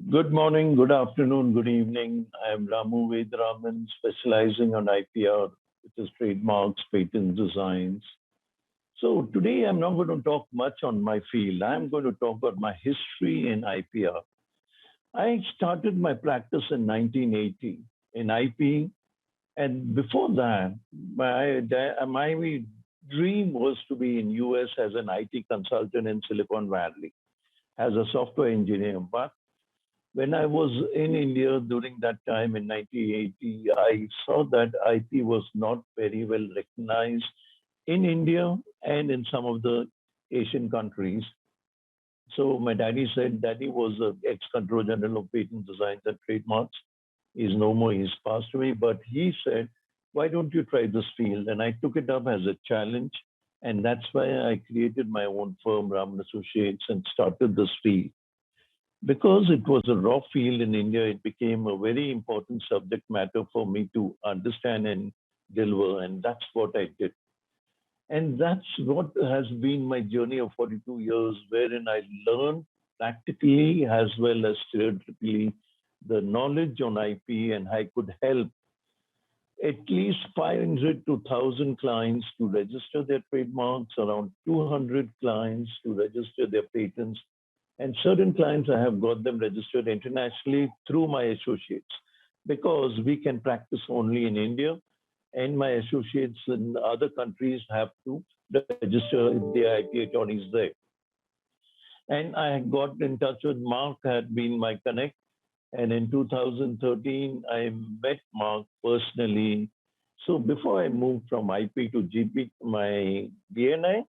Good morning, good afternoon, good evening. I am Ramu Vedaraman, specializing on IPR, which is trademarks, patents, designs. So today I'm not going to talk much on my field. I'm going to talk about my history in IPR. I started my practice in 1980 in IP, and before that, my dream was to be in US as an IT consultant in Silicon Valley as a software engineer. But when I was in India during that time in 1980, I saw that IT was not very well recognized in India and in some of the Asian countries. So my daddy said, Daddy was the ex-control general of patent designs and trademarks. He's no more, he's passed away. But he said, why don't you try this field? And I took it up as a challenge. And that's why I created my own firm, Raman Associates, and started this field. Because it was a raw field in India, it became a very important subject matter for me to understand and deliver, and that's what I did. And that's what has been my journey of 42 years, wherein I learned practically as well as theoretically the knowledge on IP, and I could help at least 500 to 1,000 clients to register their trademarks, around 200 clients to register their patents, and certain clients, I have got them registered internationally through my associates because we can practice only in India, and my associates in other countries have to register their IP attorneys there. And I got in touch with Mark, had been my connect. And in 2013, I met Mark personally. So before I moved from IP to GP, my BNI,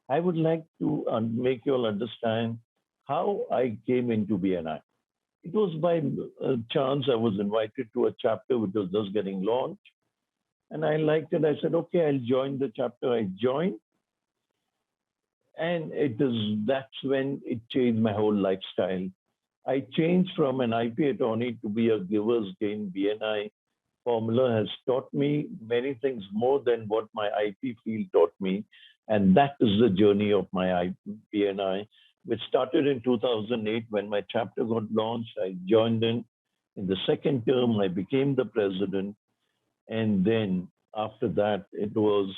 I would like to make you all understand how I came into BNI. It was by chance I was invited to a chapter which was just getting launched, and I liked it. I said, okay, I'll join the chapter. I joined, and that's when it changed my whole lifestyle. I changed from an IP attorney to be a giver's gain. BNI formula has taught me many things more than what my IP field taught me. And that is the journey of my BNI, which started in 2008 when my chapter got launched. I joined in. In the second term, I became the president. And then after that, it was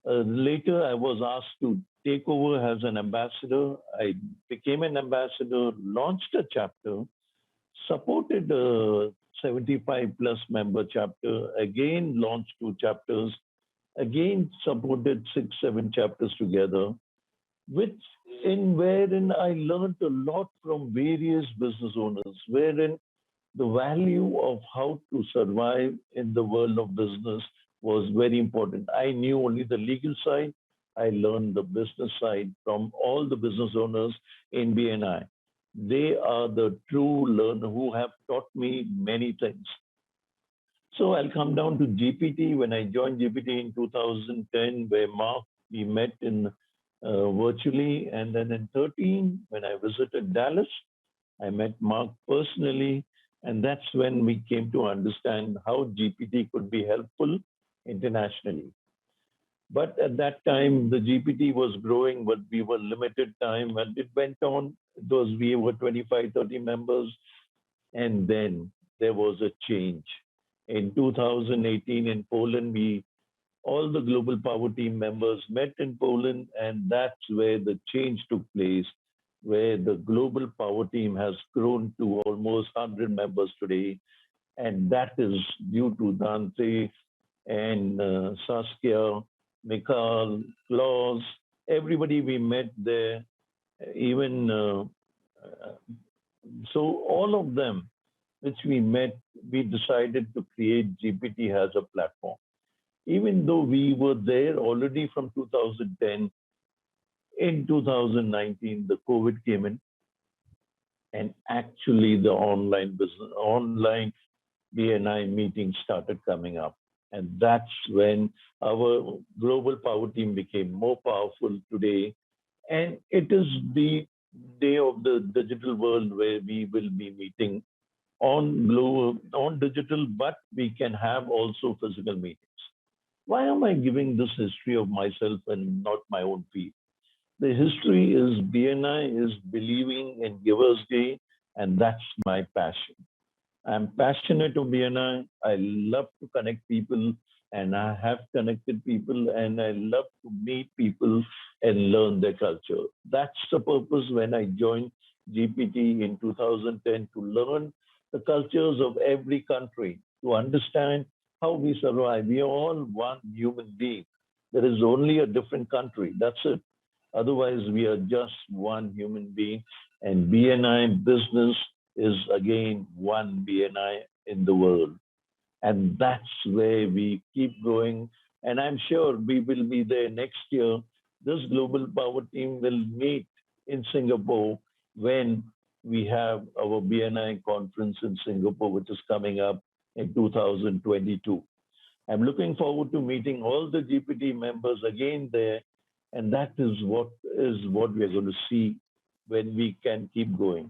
later I was asked to take over as an ambassador. I became an ambassador, launched a chapter, supported a 75 plus member chapter, again launched two chapters, again supported six, seven chapters together, which in wherein I learned a lot from various business owners, wherein the value of how to survive in the world of business was very important. I knew only the legal side. I learned the business side from all the business owners in BNI. They are the true learner who have taught me many things. So I'll come down to GPT. When I joined GPT in 2010, where Mark, we met in virtually, and then in 13, when I visited Dallas, I met Mark personally, and that's when we came to understand how GPT could be helpful internationally. But at that time, the GPT was growing, but we were limited time, and it went on. We were 25, 30 members, and then there was a change. In 2018 in Poland, we all the global power team members met in Poland, and that's where the change took place, where the global power team has grown to almost 100 members today. And that is due to Dante and Saskia, Mikhail, Klaus, everybody we met there, even so, all of them which we met, we decided to create GPT as a platform. Even though we were there already from 2010, in 2019, the COVID came in, and actually the online BNI meetings started coming up. And that's when our global power team became more powerful today. And it is the day of the digital world where we will be meeting on digital, but we can have also physical meetings. Why am I giving this history of myself and not my own field? The history is BNI is believing in Giver's Day. And that's my passion. I'm passionate to BNI. I love to connect people, and I have connected people, and I love to meet people and learn their culture. That's the purpose when I joined GPT in 2010, to learn the cultures of every country, to understand how we survive. We are all one human being. There is only a different country. That's it. Otherwise, we are just one human being. And BNI business is again one BNI in the world. And that's where we keep going. And I'm sure we will be there next year. This global power team will meet in Singapore when we have our BNI conference in Singapore, which is coming up in 2022. I'm looking forward to meeting all the GPT members again there, and that is what we're going to see when we can keep going.